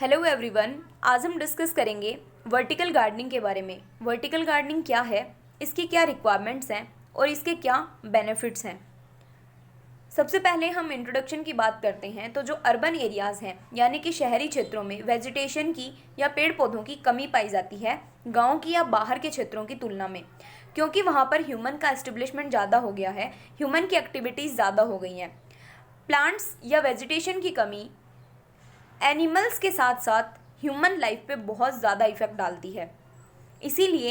Hello everyone. आज हम discuss करेंगे वर्टिकल गार्डनिंग के बारे में। वर्टिकल गार्डनिंग क्या है, इसकी क्या रिक्वायरमेंट्स हैं और इसके क्या बेनिफिट्स हैं। सबसे पहले हम इंट्रोडक्शन की बात करते हैं तो जो अर्बन एरियाज़ हैं यानी कि शहरी क्षेत्रों में वेजिटेशन की या पेड़ पौधों की कमी पाई जाती है गाँव की या बाहर के क्षेत्रों की तुलना में, क्योंकि वहाँ पर ह्यूमन का एस्टेब्लिशमेंट ज़्यादा हो गया है, ह्यूमन की एक्टिविटीज़ ज़्यादा हो गई हैं। प्लांट्स या वेजिटेशन की कमी एनिमल्स के साथ साथ ह्यूमन लाइफ पे बहुत ज़्यादा इफ़ेक्ट डालती है। इसीलिए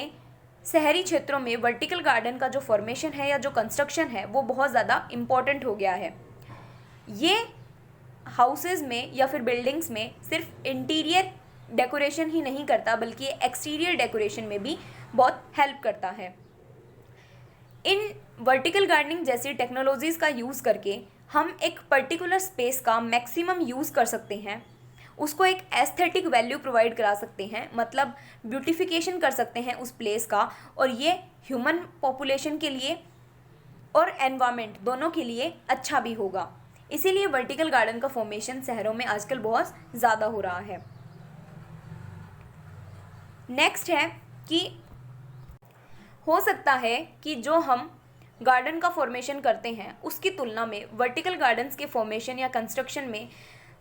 शहरी क्षेत्रों में वर्टिकल गार्डन का जो फॉर्मेशन है या जो कंस्ट्रक्शन है वो बहुत ज़्यादा इम्पॉर्टेंट हो गया है। ये हाउसेज़ में या फिर बिल्डिंग्स में सिर्फ इंटीरियर डेकोरेशन ही नहीं करता बल्कि एक्सटीरियर डेकोरेशन में भी बहुत हेल्प करता है। इन वर्टिकल गार्डनिंग जैसी टेक्नोलॉजीज़ का यूज़ करके हम एक पर्टिकुलर स्पेस का मैक्सिमम यूज़ कर सकते हैं, उसको एक एस्थेटिक वैल्यू प्रोवाइड करा सकते हैं, मतलब ब्यूटिफिकेशन कर सकते हैं उस प्लेस का, और ये ह्यूमन पॉपुलेशन के लिए और एनवायरनमेंट दोनों के लिए अच्छा भी होगा। इसीलिए वर्टिकल गार्डन का फॉर्मेशन शहरों में आजकल बहुत ज़्यादा हो रहा है। नेक्स्ट है कि हो सकता है कि जो हम गार्डन का फॉर्मेशन करते हैं उसकी तुलना में वर्टिकल गार्डन्स के फॉर्मेशन या कंस्ट्रक्शन में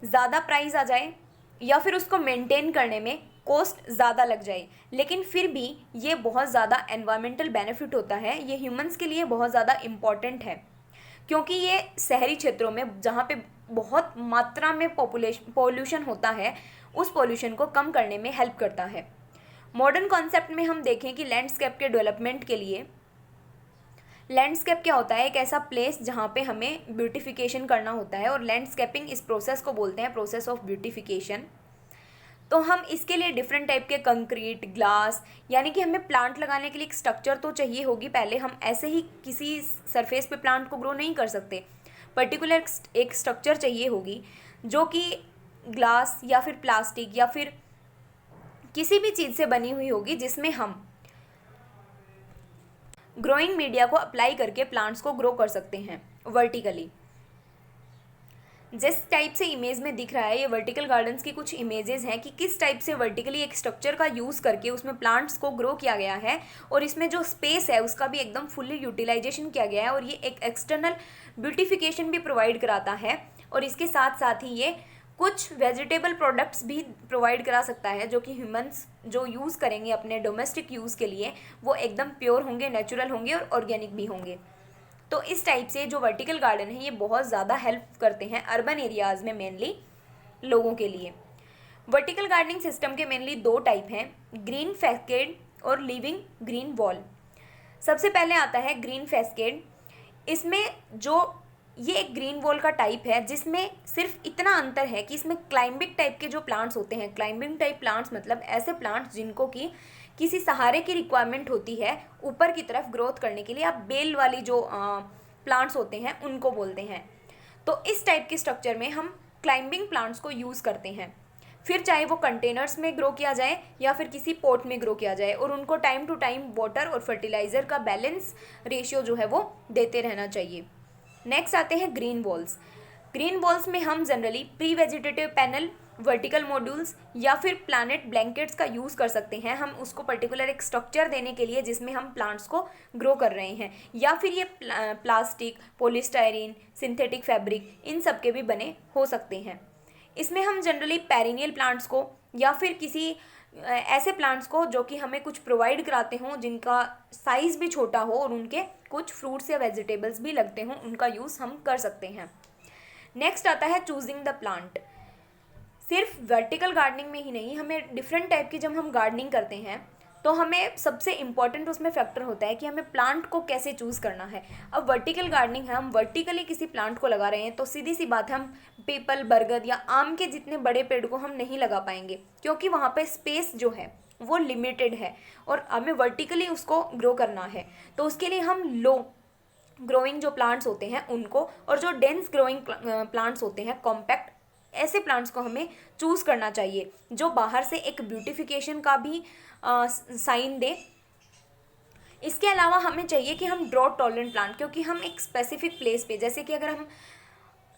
ज़्यादा प्राइस आ जाए या फिर उसको मेंटेन करने में कॉस्ट ज़्यादा लग जाए, लेकिन फिर भी ये बहुत ज़्यादा एनवायरमेंटल बेनिफिट होता है। ये ह्यूमंस के लिए बहुत ज़्यादा इम्पॉर्टेंट है, क्योंकि ये शहरी क्षेत्रों में जहाँ पे बहुत मात्रा में पॉल्यूशन होता है उस पॉल्यूशन को कम करने में हेल्प करता है। मॉडर्न कॉन्सेप्ट में हम देखें कि लैंडस्केप के डेवलपमेंट के लिए लैंडस्केप क्या होता है, एक ऐसा प्लेस जहाँ पे हमें ब्यूटिफिकेशन करना होता है, और लैंडस्केपिंग इस प्रोसेस को बोलते हैं प्रोसेस ऑफ ब्यूटिफिकेशन। तो हम इसके लिए डिफरेंट टाइप के कंक्रीट, ग्लास, यानी कि हमें प्लांट लगाने के लिए एक स्ट्रक्चर तो चाहिए होगी पहले। हम ऐसे ही किसी सरफेस पे प्लांट को ग्रो नहीं कर सकते, पर्टिकुलर एक स्ट्रक्चर चाहिए होगी जो कि ग्लास या फिर प्लास्टिक या फिर किसी भी चीज़ से बनी हुई होगी, जिसमें हम ग्रोइंग मीडिया को अप्लाई करके प्लांट्स को ग्रो कर सकते हैं वर्टिकली। जिस टाइप से इमेज में दिख रहा है, ये वर्टिकल गार्डन्स की कुछ इमेजेस हैं कि किस टाइप से वर्टिकली एक स्ट्रक्चर का यूज़ करके उसमें प्लांट्स को ग्रो किया गया है, और इसमें जो स्पेस है उसका भी एकदम फुल्ली यूटिलाइजेशन किया गया है, और ये एक एक्सटर्नल ब्यूटिफिकेशन भी प्रोवाइड कराता है। और इसके साथ साथ ही ये कुछ वेजिटेबल प्रोडक्ट्स भी प्रोवाइड करा सकता है, जो कि ह्यूमंस जो यूज़ करेंगे अपने डोमेस्टिक यूज़ के लिए वो एकदम प्योर होंगे, नेचुरल होंगे और ऑर्गेनिक भी होंगे। तो इस टाइप से जो वर्टिकल गार्डन है ये बहुत ज़्यादा हेल्प करते हैं अर्बन एरियाज़ में मेनली लोगों के लिए। वर्टिकल गार्डनिंग सिस्टम के मेनली दो टाइप हैं, ग्रीन फैस्केड और लिविंग ग्रीन वॉल। सबसे पहले आता है ग्रीन फैस्केड। इसमें जो ये एक ग्रीन वॉल का टाइप है जिसमें सिर्फ इतना अंतर है कि इसमें क्लाइंबिंग टाइप के जो प्लांट्स होते हैं, क्लाइंबिंग टाइप प्लांट्स मतलब ऐसे प्लांट्स जिनको कि किसी सहारे की रिक्वायरमेंट होती है ऊपर की तरफ ग्रोथ करने के लिए, आप बेल वाली जो प्लांट्स होते हैं उनको बोलते हैं। तो इस टाइप के स्ट्रक्चर में हम क्लाइंबिंग प्लांट्स को यूज़ करते हैं, फिर चाहे वो कंटेनर्स में ग्रो किया जाए या फिर किसी पॉट में ग्रो किया जाए, और उनको टाइम टू टाइम वाटर और फर्टिलाइज़र का बैलेंस रेशियो जो है वो देते रहना चाहिए। नेक्स्ट आते हैं ग्रीन वॉल्स। ग्रीन वॉल्स में हम generally pre vegetative panel, vertical modules या फिर प्लानेट ब्लैंकेट्स का यूज़ कर सकते हैं, हम उसको पर्टिकुलर एक स्ट्रक्चर देने के लिए जिसमें हम प्लांट्स को ग्रो कर रहे हैं, या फिर ये प्लास्टिक, पॉलीस्टायरीन, सिंथेटिक फैब्रिक इन सब के भी बने हो सकते हैं। इसमें हम जनरली पेरिनियल प्लांट्स को या फिर किसी ऐसे प्लांट्स को जो कि हमें कुछ प्रोवाइड कराते हों, जिनका साइज़ भी छोटा हो और उनके कुछ फ्रूट्स या वेजिटेबल्स भी लगते हों, उनका यूज़ हम कर सकते हैं। नेक्स्ट आता है चूजिंग द प्लांट। सिर्फ वर्टिकल गार्डनिंग में ही नहीं, हमें डिफरेंट टाइप की जब हम गार्डनिंग करते हैं तो हमें सबसे इम्पॉर्टेंट उसमें फैक्टर होता है कि हमें प्लांट को कैसे चूज़ करना है। अब वर्टिकल गार्डनिंग है, हम वर्टिकली किसी प्लांट को लगा रहे हैं तो सीधी सी बात है हम पीपल, बरगद या आम के जितने बड़े पेड़ को हम नहीं लगा पाएंगे, क्योंकि वहाँ पे स्पेस जो है वो लिमिटेड है और हमें वर्टिकली उसको ग्रो करना है। तो उसके लिए हम लो ग्रोइंग जो प्लांट्स होते हैं उनको, और जो डेंस ग्रोइंग प्लांट्स होते हैं, कॉम्पैक्ट, ऐसे प्लांट्स को हमें चूज़ करना चाहिए जो बाहर से एक ब्यूटिफिकेशन का भी साइन दे। इसके अलावा हमें चाहिए कि हम ड्रॉट टॉलरेंट प्लांट, क्योंकि हम एक स्पेसिफिक प्लेस पे, जैसे कि अगर हम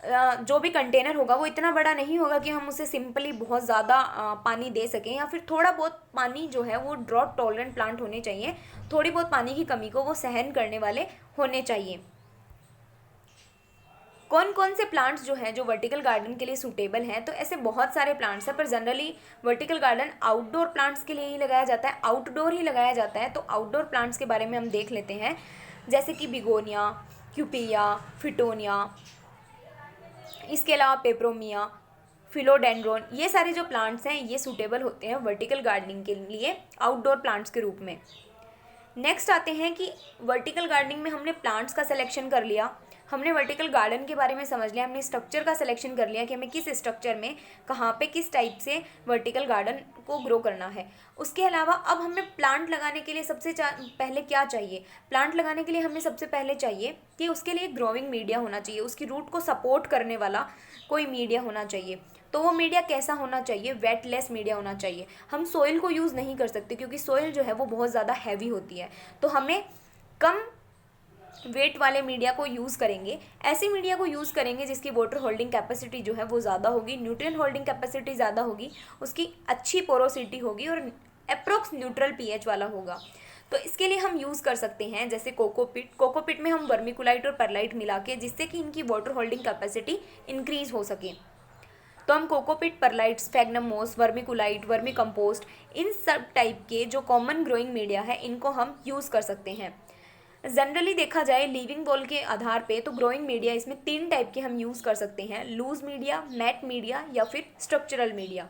जो भी कंटेनर होगा वो इतना बड़ा नहीं होगा कि हम उसे सिंपली बहुत ज़्यादा पानी दे सकें, या फिर थोड़ा बहुत पानी जो है वो ड्रॉट टॉलरेंट प्लांट होने चाहिए, थोड़ी बहुत पानी की कमी को वो सहन करने वाले होने चाहिए। कौन कौन से प्लांट्स जो हैं जो वर्टिकल गार्डन के लिए सूटेबल हैं, तो ऐसे बहुत सारे प्लांट्स हैं, पर generally vertical garden outdoor plants के लिए ही लगाया जाता है, आउटडोर ही लगाया जाता है। तो आउटडोर प्लांट्स के बारे में हम देख लेते हैं, जैसे कि बिगोनिया, क्यूपिया, फिटोनिया, इसके अलावा पेपरोमिया, फिलोडेंड्रोन, ये सारे जो प्लांट्स हैं ये सूटेबल होते हैं वर्टिकल गार्डनिंग के लिए आउटडोर प्लांट्स के रूप में। नेक्स्ट आते हैं कि वर्टिकल गार्डनिंग में हमने प्लांट्स का सिलेक्शन कर लिया, हमने वर्टिकल गार्डन के बारे में समझ लिया, हमने स्ट्रक्चर का सिलेक्शन कर लिया कि हमें किस स्ट्रक्चर में कहाँ पे किस टाइप से वर्टिकल गार्डन को ग्रो करना है। उसके अलावा अब हमें प्लांट लगाने के लिए सबसे पहले क्या चाहिए, प्लांट लगाने के लिए हमें सबसे पहले चाहिए कि उसके लिए ग्रोइंग मीडिया होना चाहिए, उसकी रूट को सपोर्ट करने वाला कोई मीडिया होना चाहिए। तो वो मीडिया कैसा होना चाहिए, वेटलेस मीडिया होना चाहिए। हम सोइल को यूज़ नहीं कर सकते क्योंकि सोइल जो है वो बहुत ज़्यादा हैवी होती है, तो हमें कम वेट वाले मीडिया को यूज़ करेंगे, ऐसी मीडिया को यूज़ करेंगे जिसकी वाटर होल्डिंग कैपेसिटी जो है वो ज़्यादा होगी, न्यूट्रिएंट होल्डिंग कैपेसिटी ज़्यादा होगी, उसकी अच्छी पोरोसिटी होगी और अप्रोक्स न्यूट्रल पीएच वाला होगा। तो इसके लिए हम यूज़ कर सकते हैं जैसे कोकोपिट। कोकोपिट में हम वर्मिकुलाइट और परलाइट मिला के, जिससे कि इनकी वाटर होल्डिंग कैपेसिटी इंक्रीज़ हो सके। तो हम कोकोपिट, परलाइट, स्फेग्नम मोस, वर्मिकुलाइट, वर्मी कंपोस्ट, इन सब टाइप के जो कॉमन ग्रोइंग मीडिया है इनको हम यूज़ कर सकते हैं। जनरली देखा जाए लीविंग बॉल के आधार पे तो ग्रोइंग मीडिया इसमें 3 टाइप के हम यूज़ कर सकते हैं, लूज मीडिया, मैट मीडिया या फिर स्ट्रक्चरल मीडिया।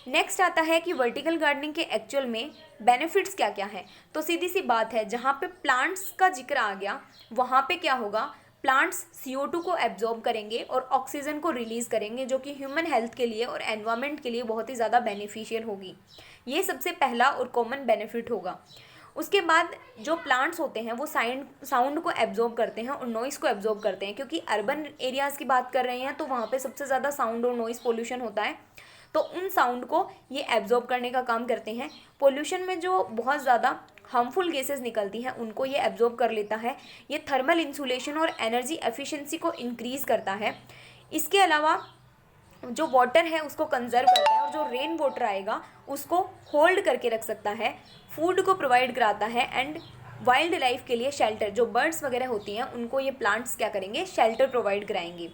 नेक्स्ट आता है कि वर्टिकल गार्डनिंग के एक्चुअल में बेनिफिट्स क्या क्या हैं। तो सीधी सी बात है, जहाँ पे प्लांट्स का जिक्र आ गया वहाँ पे क्या होगा, प्लांट्स CO2 को एब्जॉर्ब करेंगे और ऑक्सीजन को रिलीज़ करेंगे, जो कि ह्यूमन हेल्थ के लिए और एनवायरनमेंट के लिए बहुत ही ज़्यादा बेनिफिशियल होगी। ये सबसे पहला और कॉमन बेनिफिट होगा। उसके बाद जो प्लांट्स होते हैं वो साउंड को एब्जॉर्ब करते हैं और नॉइज़ को एब्जॉर्ब करते हैं, क्योंकि अर्बन एरियाज़ की बात कर रहे हैं तो वहाँ पे सबसे ज़्यादा साउंड और नॉइज़ पोल्यूशन होता है, तो उन साउंड को ये एब्जॉर्ब करने का काम करते हैं। पोल्यूशन में जो बहुत ज़्यादा हार्मफुल गैसेस निकलती हैं उनको ये एब्जॉर्ब कर लेता है। ये थर्मल इंसुलेशन और एनर्जी एफिशिएंसी को इंक्रीज़ करता है। इसके अलावा जो वाटर है उसको कंजर्व करता है और जो रेन वाटर आएगा उसको होल्ड करके रख सकता है, फूड को प्रोवाइड कराता है, एंड वाइल्ड लाइफ के लिए शेल्टर, जो बर्ड्स वगैरह होती हैं उनको ये प्लांट्स क्या करेंगे, शेल्टर प्रोवाइड कराएंगे।